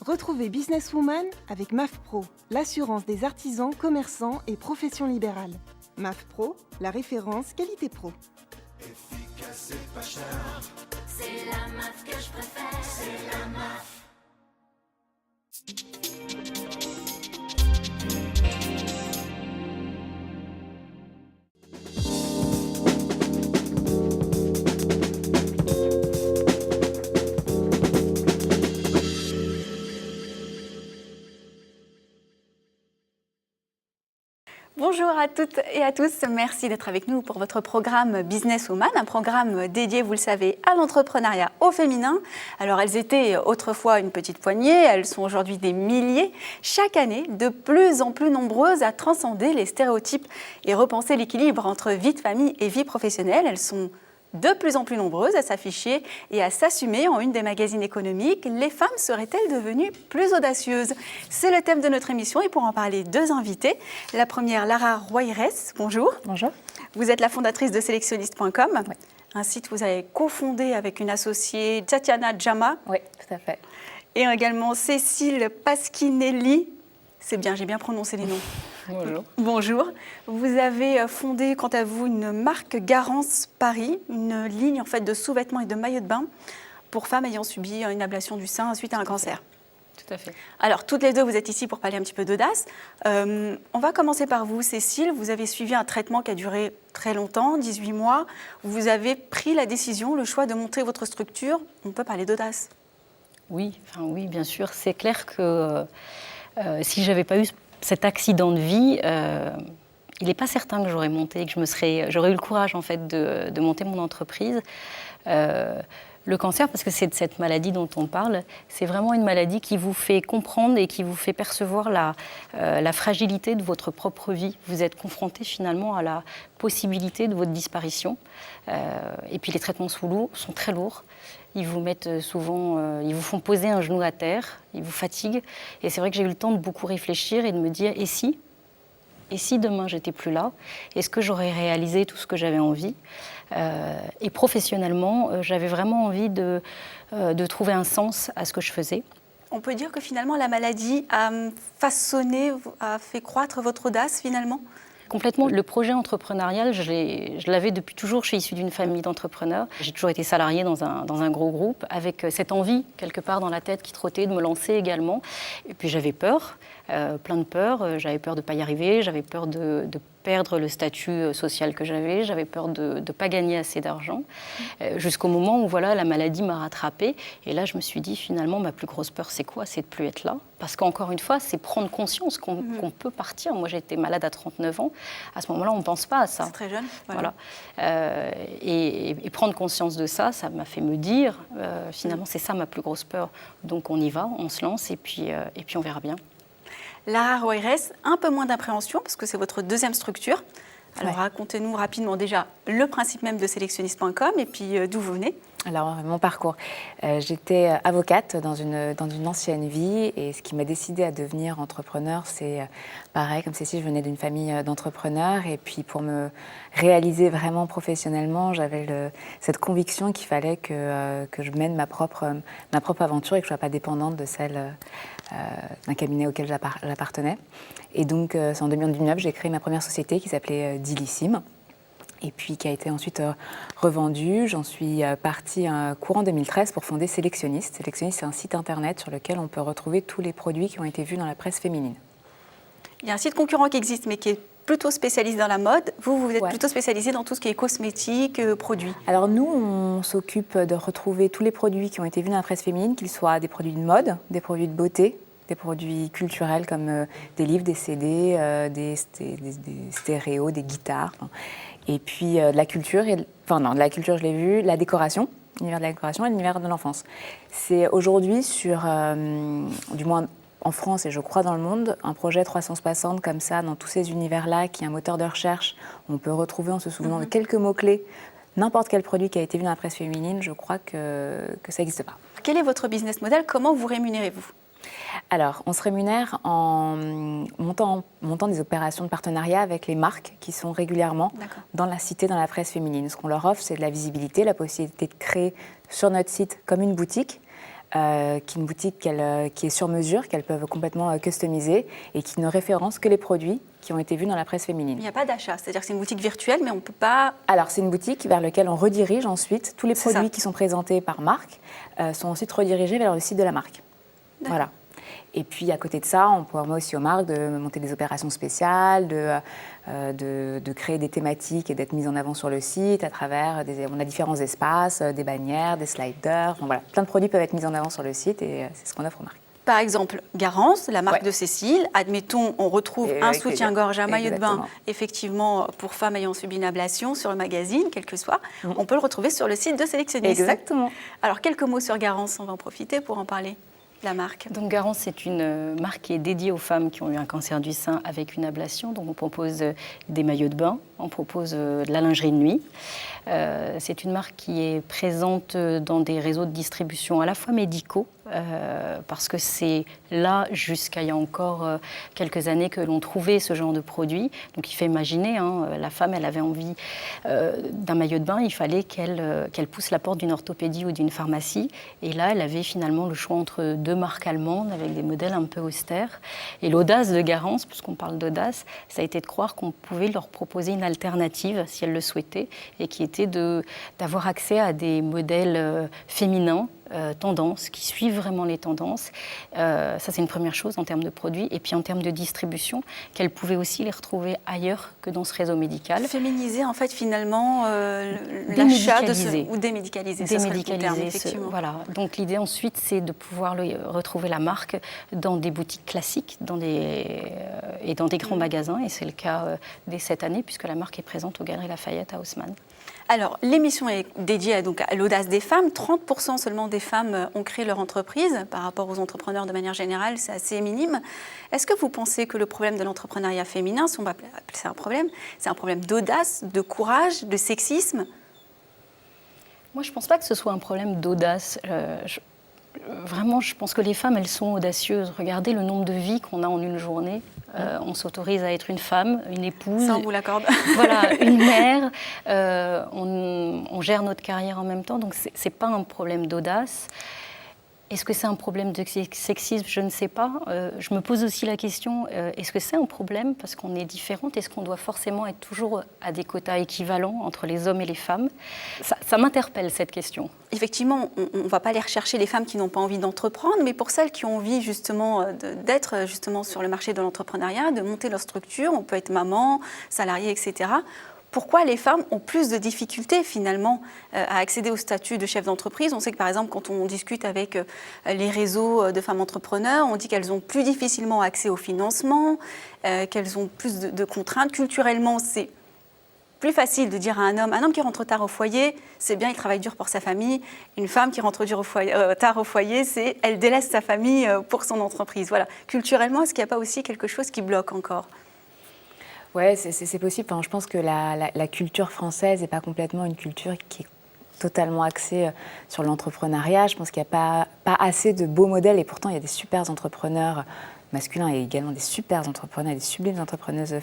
Retrouvez Businesswoman avec MAF Pro, l'assurance des artisans, commerçants et professions libérales. MAF Pro, la référence qualité pro. Efficace et pas cher. C'est la MAF que je préfère. C'est la MAF. Bonjour à toutes et à tous, merci d'être avec nous pour votre programme Businesswoman, un programme dédié, vous le savez, à l'entrepreneuriat au féminin. Alors elles étaient autrefois une petite poignée, elles sont aujourd'hui des milliers, chaque année de plus en plus nombreuses à transcender les stéréotypes et repenser l'équilibre entre vie de famille et vie professionnelle. Elles sont de plus en plus nombreuses à s'afficher et à s'assumer en une des magazines économiques. Les femmes seraient-elles devenues plus audacieuses? C'est le thème de notre émission et pour en parler, deux invités. La première, Lara Roires, bonjour. Bonjour. Vous êtes la fondatrice de sélectionniste.com, oui. Un site que vous avez cofondé avec une associée, Tatiana Djama. Oui, tout à fait. Et également Cécile Pasquinelli. C'est bien, j'ai bien prononcé les noms. Bonjour. Bonjour. Vous avez fondé, quant à vous, une marque Garance Paris, une ligne en fait de sous-vêtements et de maillots de bain pour femmes ayant subi une ablation du sein suite à un cancer. Tout à fait. Alors, toutes les deux, vous êtes ici pour parler un petit peu d'audace. On va commencer par vous, Cécile. Vous avez suivi un traitement qui a duré très longtemps, 18 mois. Vous avez pris la décision, le choix de monter votre structure. On peut parler d'audace. Oui, bien sûr. C'est clair que si je n'avais pas eu cet accident de vie, il n'est pas certain que j'aurais monté, que j'aurais eu le courage en fait de monter mon entreprise. Le cancer, parce que c'est de cette maladie dont on parle, c'est vraiment une maladie qui vous fait comprendre et qui vous fait percevoir la fragilité de votre propre vie. Vous êtes confronté finalement à la possibilité de votre disparition. Et puis les traitements sous l'eau sont très lourds. Ils vous mettent souvent, ils vous font poser un genou à terre, ils vous fatiguent. Et c'est vrai que j'ai eu le temps de beaucoup réfléchir et de me dire, et si demain j'étais plus là, est-ce que j'aurais réalisé tout ce que j'avais envie? Et professionnellement, j'avais vraiment envie de trouver un sens à ce que je faisais. On peut dire que finalement la maladie a façonné, a fait croître votre audace finalement? Complètement. Le projet entrepreneurial, je l'avais depuis toujours. Je suis issue d'une famille d'entrepreneurs. J'ai toujours été salariée dans un gros groupe, avec cette envie, quelque part dans la tête, qui trottait, de me lancer également. Et puis j'avais peur, plein de peur. J'avais peur de ne pas y arriver, j'avais peur de perdre le statut social que j'avais peur de ne pas gagner assez d'argent, jusqu'au moment où voilà, la maladie m'a rattrapée. Et là, je me suis dit, finalement, ma plus grosse peur, c'est quoi? C'est de ne plus être là. Parce qu'encore une fois, c'est prendre conscience qu'on peut partir. Moi, j'ai été malade à 39 ans. À ce moment-là, on ne pense pas à ça. C'est très jeune. Voilà. Et prendre conscience de ça, ça m'a fait me dire, finalement, c'est ça ma plus grosse peur. Donc, on y va, on se lance et puis on verra bien. Lara Roires, un peu moins d'appréhension parce que c'est votre deuxième structure. Alors racontez-nous rapidement déjà le principe même de sélectionniste.com et puis d'où vous venez. Alors, mon parcours. J'étais avocate dans une ancienne vie et ce qui m'a décidée à devenir entrepreneur, c'est pareil, comme Cécile, je venais d'une famille d'entrepreneurs et puis pour me réaliser vraiment professionnellement, j'avais cette conviction qu'il fallait que je mène ma propre aventure et que je ne sois pas dépendante de celle d'un cabinet auquel j'appartenais. Et donc, c'est en 2019, j'ai créé ma première société qui s'appelait Dilissime. Et puis qui a été ensuite revendue. J'en suis partie courant 2013 pour fonder Sélectionniste. Sélectionniste, c'est un site internet sur lequel on peut retrouver tous les produits qui ont été vus dans la presse féminine. Il y a un site concurrent qui existe, mais qui est plutôt spécialisé dans la mode. Vous êtes plutôt spécialisé dans tout ce qui est cosmétique, produits. Alors nous, on s'occupe de retrouver tous les produits qui ont été vus dans la presse féminine, qu'ils soient des produits de mode, des produits de beauté, des produits culturels comme des livres, des CD, des stéréos, des guitares. Et puis de la culture, de la culture je l'ai vu, la décoration, l'univers de la décoration et l'univers de l'enfance. C'est aujourd'hui du moins en France et je crois dans le monde, un projet 360 comme ça, dans tous ces univers-là, qui est un moteur de recherche, on peut retrouver en se souvenant de quelques mots-clés, n'importe quel produit qui a été vu dans la presse féminine, je crois que ça n'existe pas. Quel est votre business model? Comment vous rémunérez-vous? Alors, on se rémunère en montant des opérations de partenariat avec les marques qui sont régulièrement dans la cité, dans la presse féminine. Ce qu'on leur offre, c'est de la visibilité, la possibilité de créer sur notre site comme une boutique, qui est une boutique qui est sur mesure, qu'elles peuvent complètement customiser et qui ne référence que les produits qui ont été vus dans la presse féminine. Il n'y a pas d'achat, c'est-à-dire que c'est une boutique virtuelle, mais on ne peut pas... Alors, c'est une boutique vers laquelle on redirige ensuite tous les produits qui sont présentés par marque, sont ensuite redirigés vers le site de la marque. Voilà. Et puis, à côté de ça, on permet aussi aux marques de monter des opérations spéciales, de créer des thématiques et d'être mises en avant sur le site à travers... On a différents espaces, des bannières, des sliders. Enfin, voilà, plein de produits peuvent être mis en avant sur le site et c'est ce qu'on offre aux marques. Par exemple, Garance, la marque de Cécile. Admettons, on retrouve un soutien-gorge, un maillot de bain, effectivement, pour femmes ayant subi une ablation sur le magazine, quel que soit. On peut le retrouver sur le site de Sélectionniste. Exactement. Alors, quelques mots sur Garance, on va en profiter pour en parler. La marque. Donc Garance, c'est une marque qui est dédiée aux femmes qui ont eu un cancer du sein avec une ablation. Donc on propose des maillots de bain, on propose de la lingerie de nuit. C'est une marque qui est présente dans des réseaux de distribution à la fois médicaux, parce que c'est là, jusqu'à il y a encore quelques années, que l'on trouvait ce genre de produit. Donc il fait imaginer, la femme, elle avait envie d'un maillot de bain, il fallait qu'elle pousse la porte d'une orthopédie ou d'une pharmacie. Et là, elle avait finalement le choix entre deux marques allemandes avec des modèles un peu austères. Et l'audace de Garance, puisqu'on parle d'audace, ça a été de croire qu'on pouvait leur proposer une alternative, si elles le souhaitaient, et qui était d'avoir accès à des modèles féminins, tendances, qui suivent vraiment les tendances. Ça, c'est une première chose en termes de produits. Et puis en termes de distribution, qu'elles pouvaient aussi les retrouver ailleurs que dans ce réseau médical. Féminiser, en fait, finalement, l'achat ou démédicaliser. Démédicaliser, effectivement. Voilà. Donc l'idée ensuite, c'est de pouvoir retrouver la marque dans des boutiques classiques et dans des grands magasins. Et c'est le cas dès cette année, puisque la marque est présente aux Galeries Lafayette à Haussmann. Alors, l'émission est dédiée à l'audace des femmes. 30% seulement des femmes ont créé leur entreprise. Par rapport aux entrepreneurs de manière générale, c'est assez minime. Est-ce que vous pensez que le problème de l'entrepreneuriat féminin, si on va appeler ça un problème, c'est un problème d'audace, de courage, de sexisme ? Moi, je ne pense pas que ce soit un problème d'audace. Vraiment, je pense que les femmes, elles sont audacieuses. Regardez le nombre de vies qu'on a en une journée. On s'autorise à être une femme, une épouse. Ça, on vous l'accorde. Voilà, une mère. On gère notre carrière en même temps. Donc, ce n'est pas un problème d'audace. Est-ce que c'est un problème de sexisme ? Je ne sais pas. Je me pose aussi la question, est-ce que c'est un problème parce qu'on est différentes ? Est-ce qu'on doit forcément être toujours à des quotas équivalents entre les hommes et les femmes ? Ça m'interpelle, cette question. Effectivement, on ne va pas aller rechercher les femmes qui n'ont pas envie d'entreprendre, mais pour celles qui ont envie justement d'être justement sur le marché de l'entrepreneuriat, de monter leur structure, on peut être maman, salarié, etc. Pourquoi les femmes ont plus de difficultés finalement à accéder au statut de chef d'entreprise ? On sait que par exemple quand on discute avec les réseaux de femmes entrepreneurs, on dit qu'elles ont plus difficilement accès au financement, qu'elles ont plus de contraintes. Culturellement, c'est plus facile de dire à un homme qui rentre tard au foyer, c'est bien, il travaille dur pour sa famille. Une femme qui rentre tard au foyer, c'est elle délaisse sa famille pour son entreprise. Voilà. Culturellement, est-ce qu'il n'y a pas aussi quelque chose qui bloque encore ? Oui, c'est possible. Enfin, je pense que la culture française n'est pas complètement une culture qui est totalement axée sur l'entrepreneuriat. Je pense qu'il n'y a pas assez de beaux modèles et pourtant il y a des super entrepreneurs masculins et également des super entrepreneurs, des sublimes entrepreneuses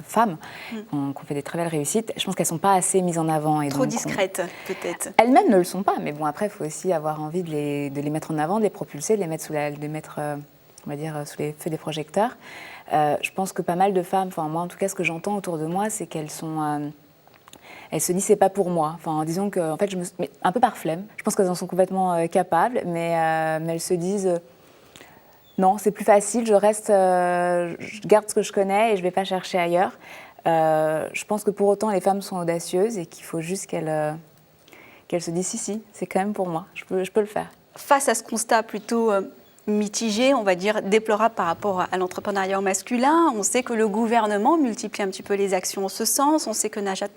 femmes qui ont fait des très belles réussites. Je pense qu'elles ne sont pas assez mises en avant. Et trop discrètes, peut-être. Elles-mêmes ne le sont pas, mais bon, après, il faut aussi avoir envie de les mettre en avant, de les propulser, de les mettre sous les feux des projecteurs. Je pense que pas mal de femmes, enfin moi en tout cas ce que j'entends autour de moi, c'est qu'elles sont, elles se disent c'est pas pour moi. Enfin disons que en fait mais un peu par flemme. Je pense qu'elles en sont complètement capables, mais elles se disent non c'est plus facile, je garde ce que je connais et je vais pas chercher ailleurs. Je pense que pour autant les femmes sont audacieuses et qu'il faut juste qu'elles se disent si c'est quand même pour moi, je peux le faire. Face à ce constat plutôt mitigé, on va dire déplorable par rapport à l'entrepreneuriat masculin. On sait que le gouvernement multiplie un petit peu les actions en ce sens. On sait que Najat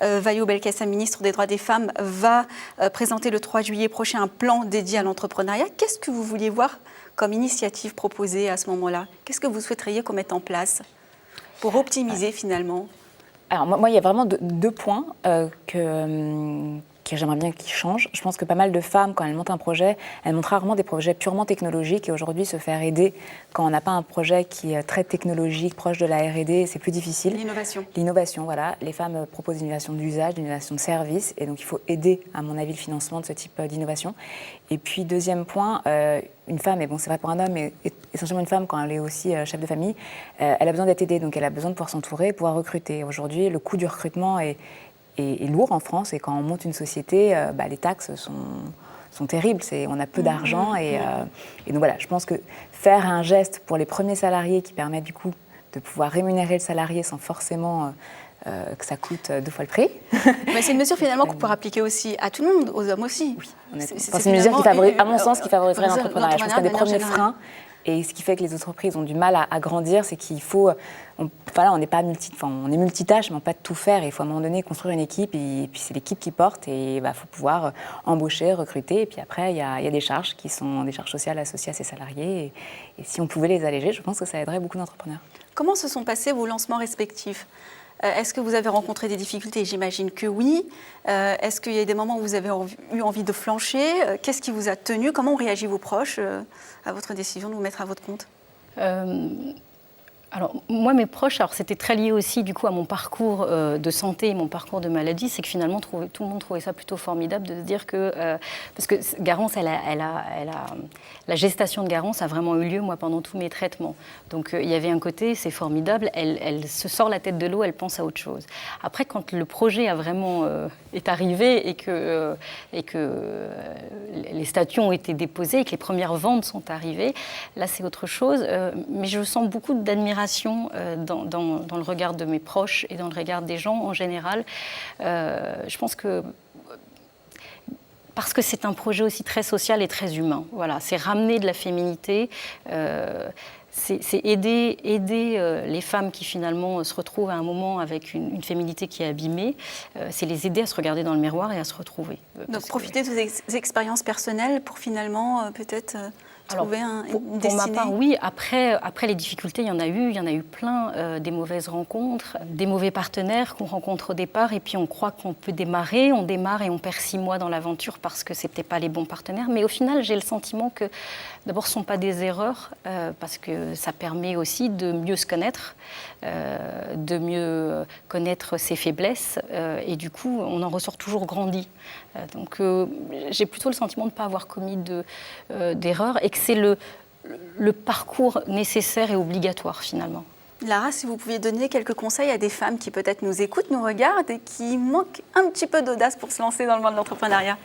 Vallaud-Belkacem, ministre des Droits des Femmes, va présenter le 3 juillet prochain un plan dédié à l'entrepreneuriat. Qu'est-ce que vous vouliez voir comme initiative proposée à ce moment-là ? Qu'est-ce que vous souhaiteriez qu'on mette en place pour optimiser finalement ? Alors moi, il y a vraiment deux points j'aimerais bien qu'ils changent. Je pense que pas mal de femmes, quand elles montent un projet, elles montent rarement des projets purement technologiques. Et aujourd'hui, se faire aider quand on n'a pas un projet qui est très technologique, proche de la R&D, c'est plus difficile. L'innovation. L'innovation, voilà. Les femmes proposent l'innovation d'usage, l'innovation de service. Et donc, il faut aider, à mon avis, le financement de ce type d'innovation. Et puis, deuxième point, une femme, et bon, c'est vrai pour un homme, mais essentiellement une femme, quand elle est aussi chef de famille, elle a besoin d'être aidée. Donc, elle a besoin de pouvoir s'entourer, pouvoir recruter. Aujourd'hui, le coût du recrutement est lourd en France. Et quand on monte une société, les taxes sont terribles. On a peu d'argent. Et donc, voilà, je pense que faire un geste pour les premiers salariés qui permet, du coup, de pouvoir rémunérer le salarié sans forcément que ça coûte 2 fois le prix. Mais c'est une mesure finalement qu'on pourrait appliquer aussi à tout le monde, aux hommes aussi. Oui, c'est une mesure qui favorise, à mon sens, qui favoriserait l'entrepreneuriat. Je pense qu'il y a des premiers freins. Et ce qui fait que les entreprises ont du mal à grandir, c'est qu'il faut... on n'est pas on est multitâche, mais on ne peut pas tout faire. Il faut à un moment donné construire une équipe, et puis c'est l'équipe qui porte. Et il faut pouvoir embaucher, recruter. Et puis après, il y a des charges qui sont des charges sociales associées à ces salariés. Et si on pouvait les alléger, je pense que ça aiderait beaucoup d'entrepreneurs. Comment se sont passés vos lancements respectifs ? Est-ce que vous avez rencontré des difficultés ? J'imagine que oui. Est-ce qu'il y a des moments où vous avez eu envie de flancher ? Qu'est-ce qui vous a tenu ? Comment ont réagi vos proches à votre décision de vous mettre à votre compte ? Alors, moi, mes proches, c'était très lié aussi du coup à mon parcours de santé et mon parcours de maladie, c'est que finalement, tout le monde trouvait ça plutôt formidable de se dire que... parce que Garance, la gestation de Garance a vraiment eu lieu, moi, pendant tous mes traitements. Donc, il y avait un côté, c'est formidable, elle se sort la tête de l'eau, elle pense à autre chose. Après, quand le projet est arrivé et que les statuts ont été déposés et que les premières ventes sont arrivées, là, c'est autre chose. Mais je sens beaucoup d'admiration dans le regard de mes proches et dans le regard des gens en général. Je pense que parce que c'est un projet aussi très social et très humain. Voilà, c'est ramener de la féminité, c'est aider les femmes qui finalement se retrouvent à un moment avec une féminité qui est abîmée, c'est les aider à se regarder dans le miroir et à se retrouver. Donc profiter de vos expériences personnelles pour finalement peut-être... trouver une destinée. Pour ma part, oui. Après les difficultés, il y en a eu plein, des mauvaises rencontres, des mauvais partenaires qu'on rencontre au départ, et puis on croit qu'on peut démarrer, on démarre et on perd 6 mois dans l'aventure parce que c'est peut-être pas les bons partenaires. Mais au final, j'ai le sentiment que, d'abord, ce ne sont pas des erreurs, parce que ça permet aussi de mieux se connaître, de mieux connaître ses faiblesses, et du coup, on en ressort toujours grandi. Donc, j'ai plutôt le sentiment de ne pas avoir commis d'erreurs, et que c'est le parcours nécessaire et obligatoire finalement. Lara, si vous pouviez donner quelques conseils à des femmes qui peut-être nous écoutent, nous regardent et qui manquent un petit peu d'audace pour se lancer dans le monde de l'entrepreneuriat.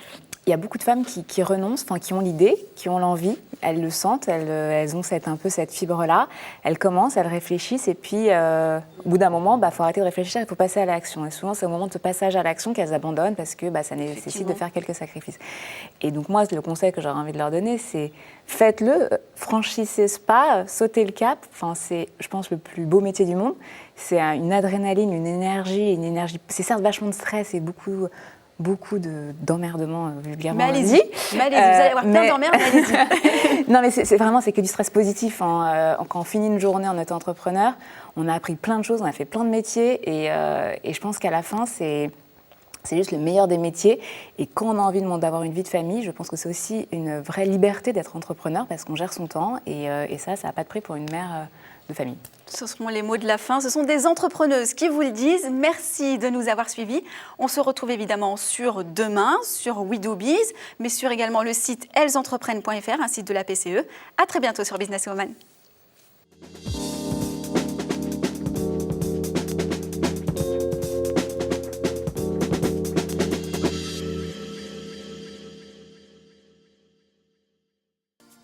Il y a beaucoup de femmes qui renoncent, qui ont l'idée, qui ont l'envie, elles le sentent, elles ont cette fibre-là, elles commencent, elles réfléchissent, et puis au bout d'un moment, faut arrêter de réfléchir, il faut passer à l'action. Et souvent, c'est au moment de ce passage à l'action qu'elles abandonnent parce que ça nécessite de faire quelques sacrifices. Et donc moi, le conseil que j'aurais envie de leur donner, c'est faites-le, franchissez ce pas, sautez le cap. C'est, je pense, le plus beau métier du monde. C'est une adrénaline, une énergie. C'est certes vachement de stress et beaucoup d'emmerdement vulgairement dit. Mais allez-y, vous allez avoir plein d'emmerdes, mais allez-y. Non, mais c'est que du stress positif. Quand on finit une journée en étant entrepreneur, on a appris plein de choses, on a fait plein de métiers, et je pense qu'à la fin, c'est juste le meilleur des métiers. Et quand on a envie d'avoir une vie de famille, je pense que c'est aussi une vraie liberté d'être entrepreneur parce qu'on gère son temps, et ça n'a pas de prix pour une mère de famille. Ce seront les mots de la fin. Ce sont des entrepreneuses qui vous le disent. Merci de nous avoir suivis. On se retrouve évidemment sur Demain, sur We Do Biz, mais sur également le site ellesentreprenent.fr, un site de la PCE. À très bientôt sur Business Woman.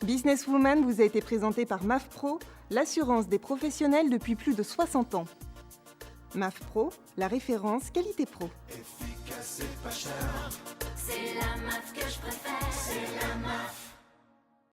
Businesswoman vous a été présenté par MAF Pro, l'assurance des professionnels depuis plus de 60 ans. MAF Pro, la référence qualité pro. Efficace et pas cher. C'est la MAF que je préfère.